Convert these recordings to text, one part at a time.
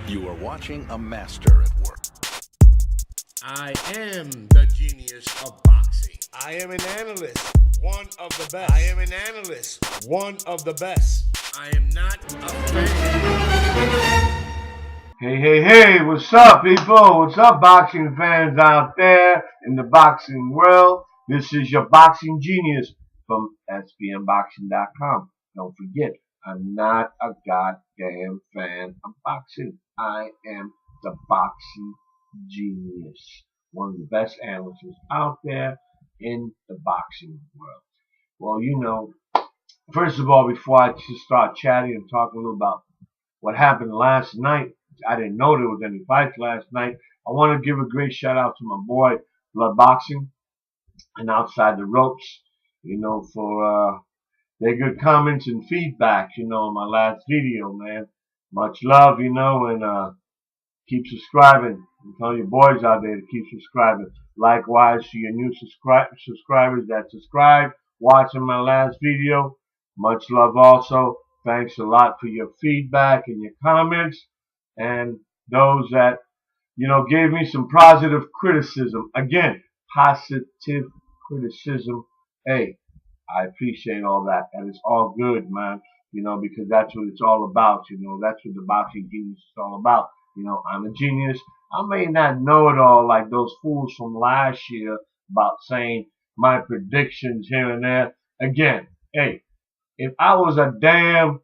You are watching a master at work. I am the genius of boxing. I am an analyst, one of the best. I am an analyst, one of the best. I am not a fan. Hey, what's up, people? What's up, boxing fans out there in the boxing world? This is your boxing genius from SBNboxing.com. Don't forget, I'm not a goddamn fan of boxing. I am the boxing genius, one of the best analysts out there in the boxing world. Well, first of all, before I just start chatting and talk a little about what happened last night, I didn't know there was any fights last night. I want to give a great shout out to my boy Blood Boxing and Outside the Ropes, for their good comments and feedback, on my last video, man. Much love, and keep subscribing. And tell your boys out there to keep subscribing. Likewise to your new subscribers that subscribed, watching my last video. Much love also. Thanks a lot for your feedback and your comments. And those that, gave me some positive criticism. Again, positive criticism. Hey, I appreciate all that. And it's all good, man. Because that's what it's all about. That's what the boxing genius is all about. I'm a genius. I may not know it all like those fools from last year about saying my predictions here and there. Again, hey, if I was a damn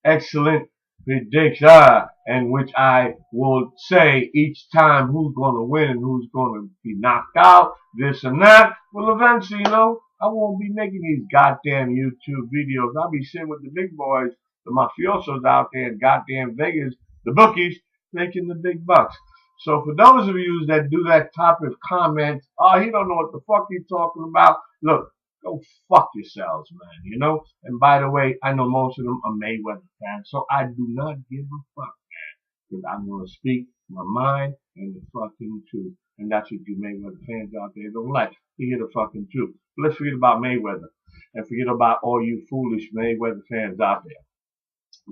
excellent predictor, in which I will say each time who's going to win and who's going to be knocked out, this and that, well, eventually, I won't be making these goddamn YouTube videos. I'll be sitting with the big boys, the mafiosos out there in goddamn Vegas, the bookies, making the big bucks. So for those of you that do that type of comment, oh, he don't know what the fuck he's talking about. Look, go fuck yourselves, man, And by the way, I know most of them are Mayweather fans, so I do not give a fuck, man. Because I'm going to speak my mind and the fucking truth. And that's what you Mayweather fans out there don't like. To hear the fucking truth. But let's forget about Mayweather. And forget about all you foolish Mayweather fans out there.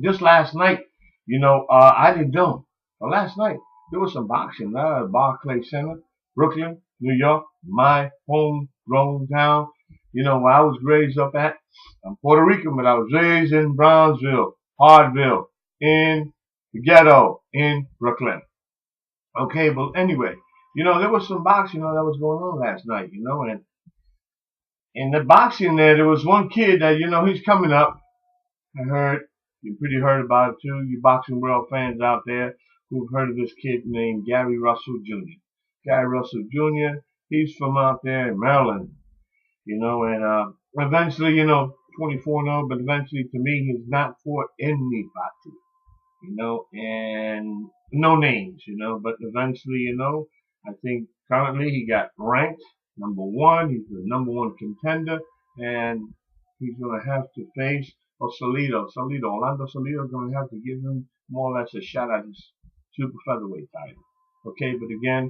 Just last night, I didn't know. But last night, there was some boxing at Barclays Center, Brooklyn, New York, my homegrown town. Where I was raised up at. I'm Puerto Rican, but I was raised in Brownsville, Hartville, in the ghetto, in Brooklyn. Okay, but anyway, there was some boxing, that was going on last night, and in the boxing there was one kid that, he's coming up. I heard, you pretty heard about it too, you boxing world fans out there who've heard of this kid named Gary Russell Jr. Gary Russell Jr., he's from out there in Maryland. And eventually, 24-0, but eventually, to me, he's not fought anybody, and no names, but eventually, I think currently he got ranked number one. He's the number one contender, and he's going to have to face Orlando Salido is going to have to give him more or less a shot at his super featherweight title. Okay, but again,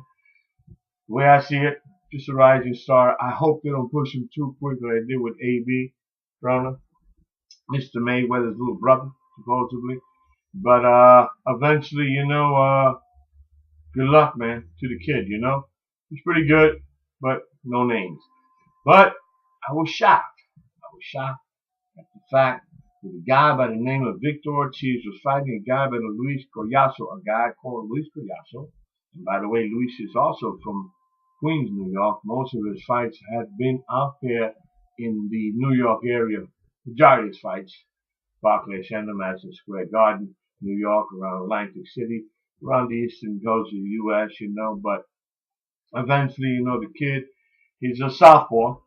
the way I see it, just a rising star. I hope they don't push him too quick like they did with A.B. Broner, Mr. Mayweather's little brother, supposedly. But eventually, good luck, man, to the kid, He's pretty good, but no names. But I was shocked. At the fact that a guy by the name of Victor Ortiz was fighting a guy by the name of Luis Collazo, a guy called Luis Collazo. And by the way, Luis is also from Queens, New York. Most of his fights have been out there in the New York area. Majority of his fights, Barclays Center, Madison Square Garden, New York, around Atlantic City, around the eastern coast of the U.S., But eventually, the kid, he's a southpaw.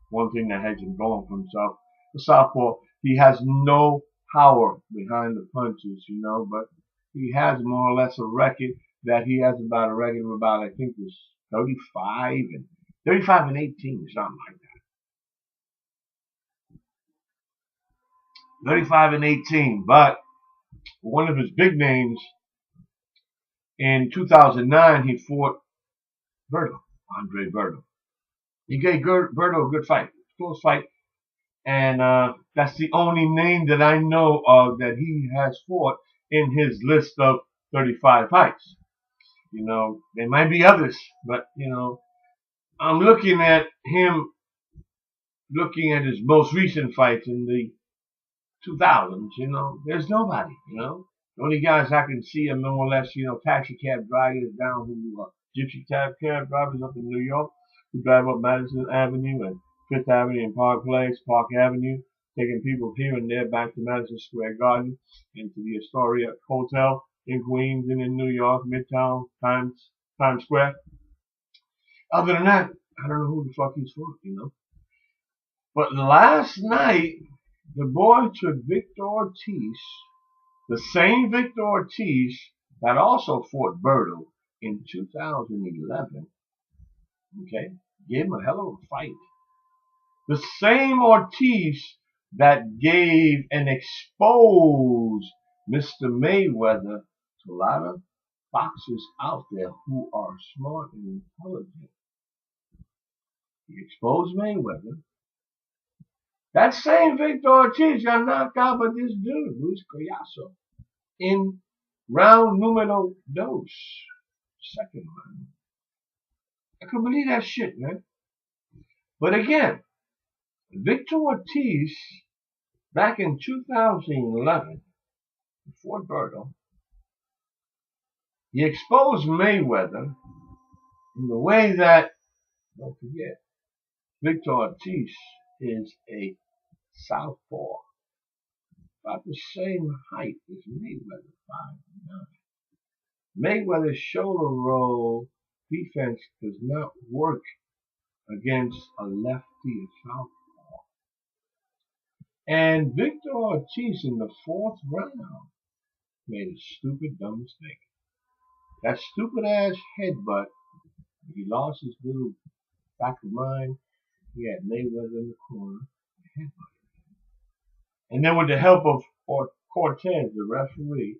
One thing that has him going for himself, the southpaw, he has no power behind the punches, but he has more or less a record that he has about a record of about, I think, was 35 and 18, something like that. 35 and 18, but one of his big names in 2009, he fought Andre Berto. He gave Berto a good fight, close fight. And that's the only name that I know of that he has fought in his list of 35 fights. You know, there might be others, but you know, I'm looking at him, looking at his most recent fights in the 2000s. You know, there's nobody. You know, the only guys I can see are more or less, you know, taxi cab drivers down who gypsy cab drivers up in New York who drive up Madison Avenue and Fifth Avenue and Park Place, Park Avenue, taking people here and there back to Madison Square Garden and to the Astoria Hotel in Queens and in New York, Midtown, Times Square. Other than that, I don't know who the fuck he's for, you know. But last night, the boy took Victor Ortiz, the same Victor Ortiz that also fought Berto in 2011. Okay, gave him a hell of a fight. The same Ortiz that gave and exposed Mr. Mayweather to a lot of boxers out there who are smart and intelligent. He exposed Mayweather. That same Victor Ortiz got knocked out by this dude, Luis Collazo, in round numero dos, second round. I couldn't believe that shit, man. But again, Victor Ortiz, back in 2011, before Berto, he exposed Mayweather in the way that, don't forget, Victor Ortiz is a southpaw, about the same height as Mayweather, 5'9". Mayweather's shoulder roll defense does not work against a lefty or southpaw. And Victor Ortiz in the fourth round made a stupid, dumb mistake. That stupid ass headbutt, he lost his little back of mind. He had Mayweather in the corner, headbutt. And then with the help of Cortez, the referee,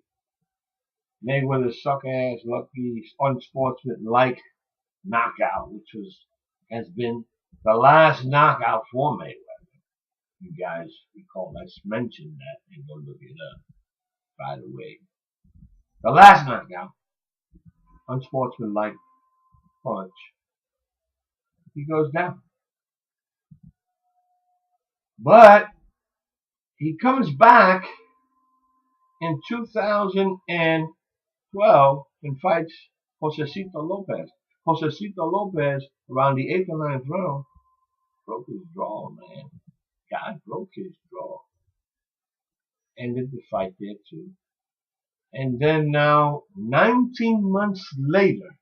Mayweather's sucker-ass, lucky, unsportsmanlike knockout, which has been the last knockout for Mayweather. You guys recall, let's mention that and go look it up. By the way, the last knockout, unsportsmanlike punch, he goes down. But he comes back in 2012 and fights Josecito Lopez. Josecito Lopez, around the 8th or 9th round, broke his jaw, man. God broke his jaw. Ended the fight there too. And then now, 19 months later,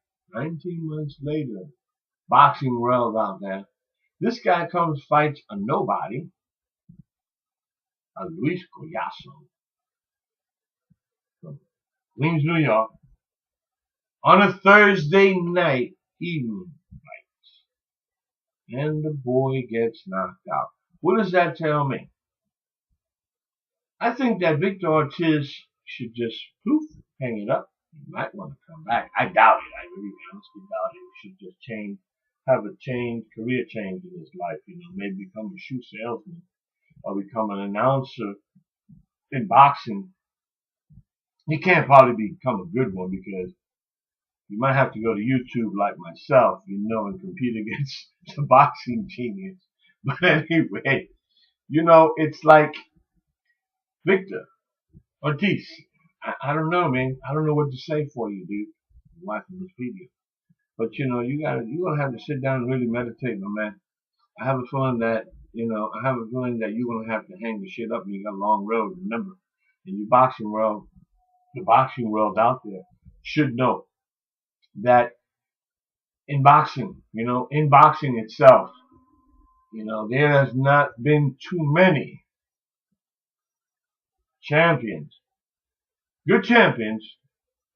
boxing world out there, this guy comes, fights a nobody, a Luis Collazo, from Queens, New York, on a Thursday night evening fight. And the boy gets knocked out. What does that tell me? I think that Victor Ortiz should just poof, hang it up. He might want to come back. I doubt it. I really honestly doubt it. He should just have a career change in his life. You know, maybe become a shoe salesman or become an announcer in boxing. He can't probably become a good one because you might have to go to YouTube like myself, you know, and compete against the boxing genius. But anyway, you know, it's like Victor Ortiz. I don't know, man. I don't know what to say for you, dude, watching this video. But you know, you're gonna have to sit down and really meditate, my man. I have a feeling that, you know, you're gonna have to hang the shit up and you got a long road. Remember, in the boxing world out there should know that in boxing, you know, in boxing itself, you know, there has not been too many champions. Good champions,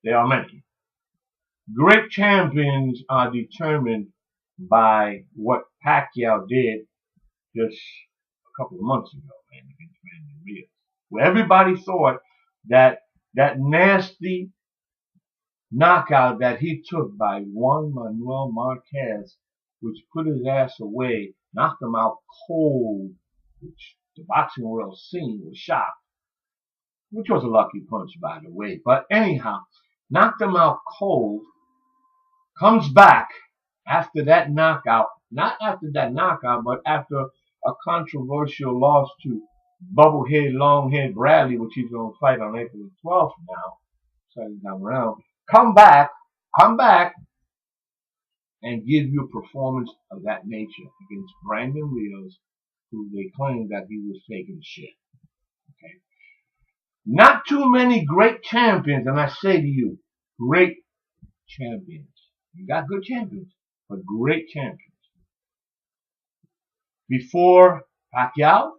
there are many. Great champions are determined by what Pacquiao did just a couple of months ago, man, against Manny Diaz, where everybody thought that nasty knockout that he took by Juan Manuel Marquez, which put his ass away, knocked him out cold which the boxing world scene was shocked, which was a lucky punch, by the way. But anyhow, knocked him out cold, comes back after that knockout, not after that knockout, but after a controversial loss to Bubblehead Longhead Bradley, which he's going to fight on April the 12th now, second time around. Come back, and give you a performance of that nature against Brandon Rios, who they claimed that he was taking shit. Okay. Not too many great champions, and I say to you, great champions. You got good champions, but great champions. Before Pacquiao,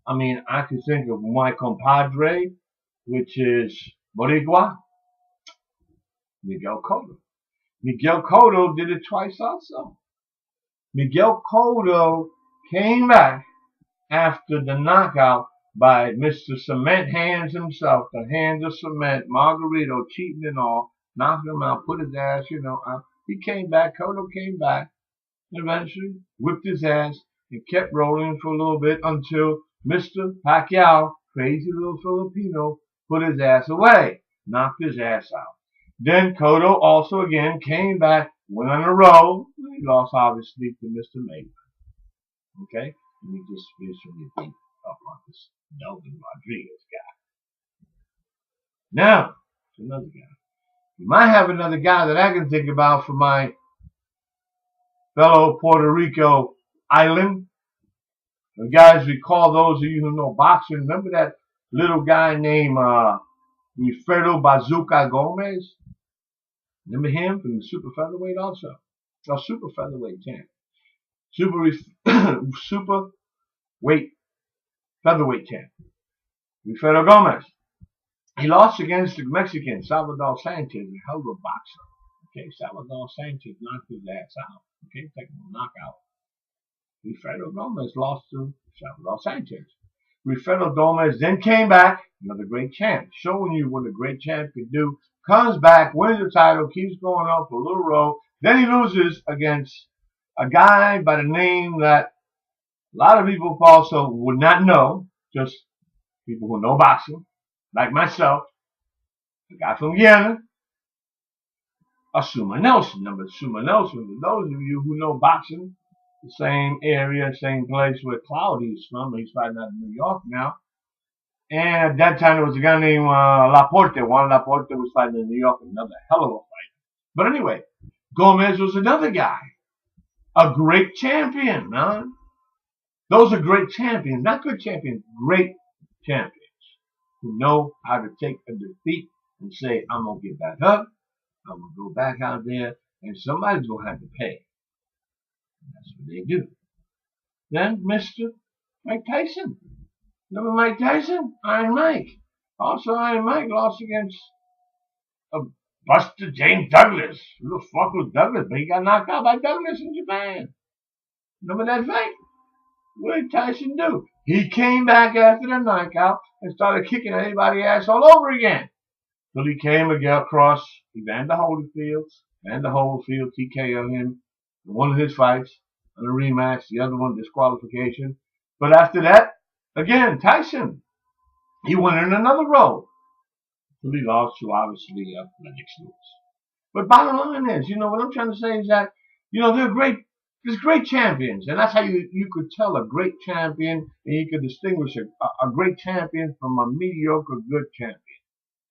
I could think of my compadre, which is Boricua, Miguel Cotto. Miguel Cotto did it twice also. Miguel Cotto came back after the knockout by Mr. Cement Hands himself, the Hands of Cement, Margarito, cheating and all, knocked him out, put his ass, out. He came back, Cotto came back, eventually whipped his ass and kept rolling for a little bit until Mr. Pacquiao, crazy little Filipino, put his ass away, knocked his ass out. Then Cotto also again came back, went on a roll. He lost obviously to Mr. Mayweather. Okay? And he just recently beat up on this Delvin Rodriguez guy. Now, it's another guy. You might have another guy that I can think about for my fellow Puerto Rico island. And guys, recall those of you who know boxing. Remember that little guy named Wilfredo Bazooka Gomez? Remember him from the super featherweight also? A super featherweight champ. Super weight featherweight champ. Wilfredo Gomez. He lost against the Mexican Salvador Sanchez, a hell of a boxer. Okay, Salvador Sanchez knocked his ass out. Okay, technical knockout. Wilfredo Gomez lost to Salvador Sanchez. Wilfredo Gomez then came back, another great champ, showing you what a great champ can do. Comes back, wins the title, keeps going up for a little row. Then he loses against a guy by the name that a lot of people also would not know, just people who know boxing, like myself, a guy from Guyana, Suma Nelson. Number Suma Nelson, for those of you who know boxing, the same area, same place where Cloudy is from. He's fighting out in New York now. And at that time, there was a guy named Laporte. Juan Laporte was fighting in New York, another hell of a fight. But anyway, Gomez was another guy. A great champion, man. Those are great champions. Not good champions, great champions. Who know how to take a defeat and say, I'm going to get back up. I'm going to go back out there. And somebody's going to have to pay. That's what they do. Then Mr. Mike Tyson. Remember Mike Tyson? Iron Mike. Also Iron Mike lost against Buster James Douglas. Who the fuck was Douglas? But he got knocked out by Douglas in Japan. Remember that fight? What did Tyson do? He came back after the knockout and started kicking anybody's ass all over again. So he came across Evander Holyfield. Evander Holyfield TKO'd him in one of his fights on a rematch, the other one disqualification. But after that, again, Tyson, he went in another row. So he lost to obviously Lennox Lewis. But bottom line is, what I'm trying to say is that, there's great champions, and that's how you could tell a great champion, and you could distinguish a great champion from a mediocre good champion.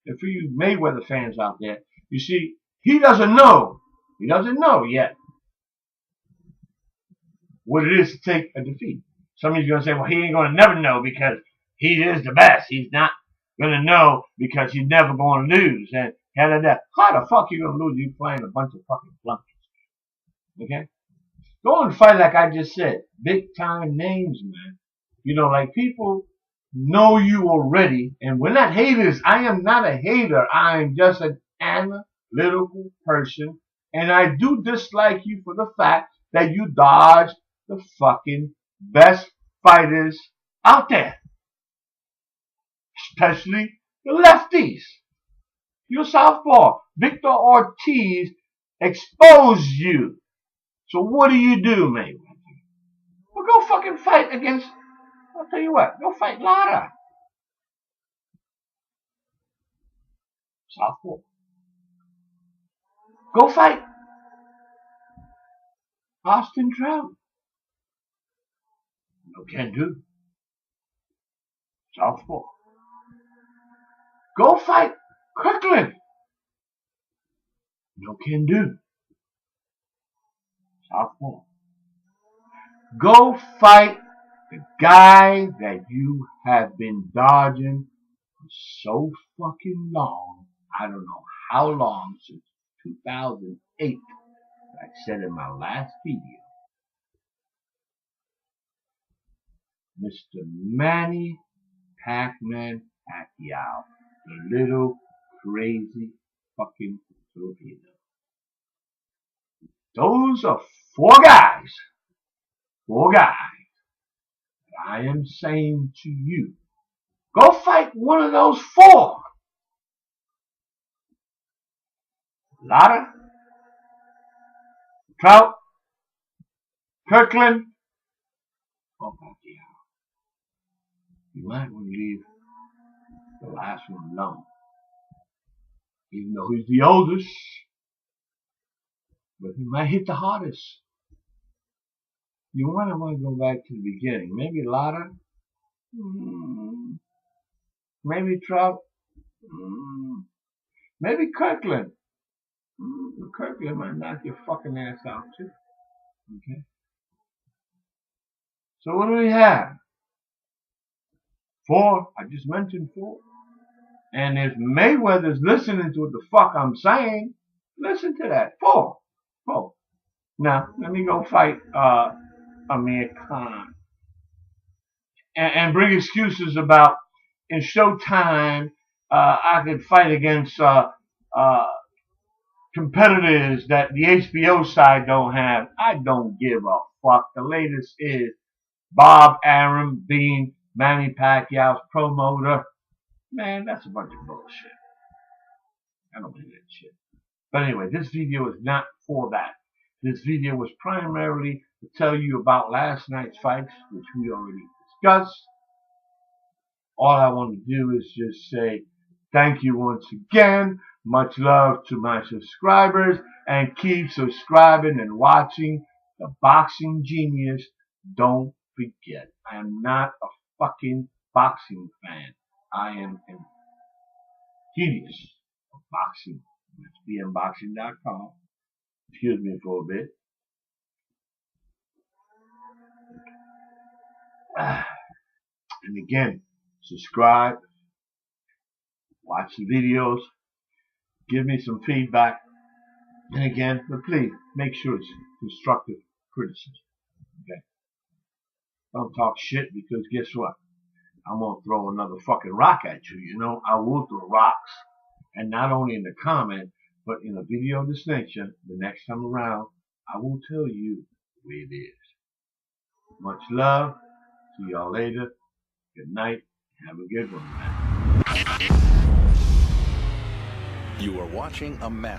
And for you Mayweather fans out there, you see, he doesn't know yet what it is to take a defeat. Some of you are going to say, well, he ain't going to never know because he is the best. He's not going to know because he's never going to lose. And how the fuck you going to lose? You playing a bunch of fucking flunkies. Okay? Go and fight like I just said. Big time names, man. Like people know you already. And we're not haters. I am not a hater. I am just an analytical person. And I do dislike you for the fact that you dodge the fucking best fighters out there. Especially the lefties. You're southpaw. Victor Ortiz exposed you. So what do you do, Mayweather? Well, go fucking fight against I'll tell you what, go fight Lara. Southpaw. Go fight Austin Trout. No can do. Southpaw. Go fight Kirkland. No can do. Southpaw. Go fight the guy that you have been dodging for so fucking long. I don't know how long, since 2008, like I said in my last video. Mr. Manny Pac-Man Pacquiao, the little crazy fucking Filipino. Those are four guys that I am saying to you, go fight one of those four. Lara, Trout, Kirkland, or Pacquiao. You might want to leave the last one alone. Even though he's the oldest, but he might hit the hardest. You want to go back to the beginning. Maybe Lara, maybe Trout, maybe Kirkland. Kirkland might knock your fucking ass out too. Okay. So what do we have? 4. I just mentioned 4. And if Mayweather's listening to what the fuck I'm saying, listen to that. 4. Now, let me go fight Amir Khan. And bring excuses about in Showtime I could fight against competitors that the HBO side don't have. I don't give a fuck. The latest is Bob Arum being Manny Pacquiao's promoter. Man, that's a bunch of bullshit. I don't believe that shit. But anyway, this video is not for that. This video was primarily to tell you about last night's fights, which we already discussed. All I want to do is just say thank you once again. Much love to my subscribers, and keep subscribing and watching The Boxing Genius. Don't forget, I am not a fucking boxing fan. I am a genius of boxing. SBMBoxing.com. Excuse me for a bit. And again, subscribe, watch the videos, give me some feedback, and again, but please make sure it's constructive criticism. Okay? Don't talk shit, because guess what? I'm gonna throw another fucking rock at you. You know, I will throw rocks, and not only in the comment, but in a video of this nature. The next time around, I will tell you the way it is. Much love. See y'all later. Good night. Have a good one, man. You are watching a master.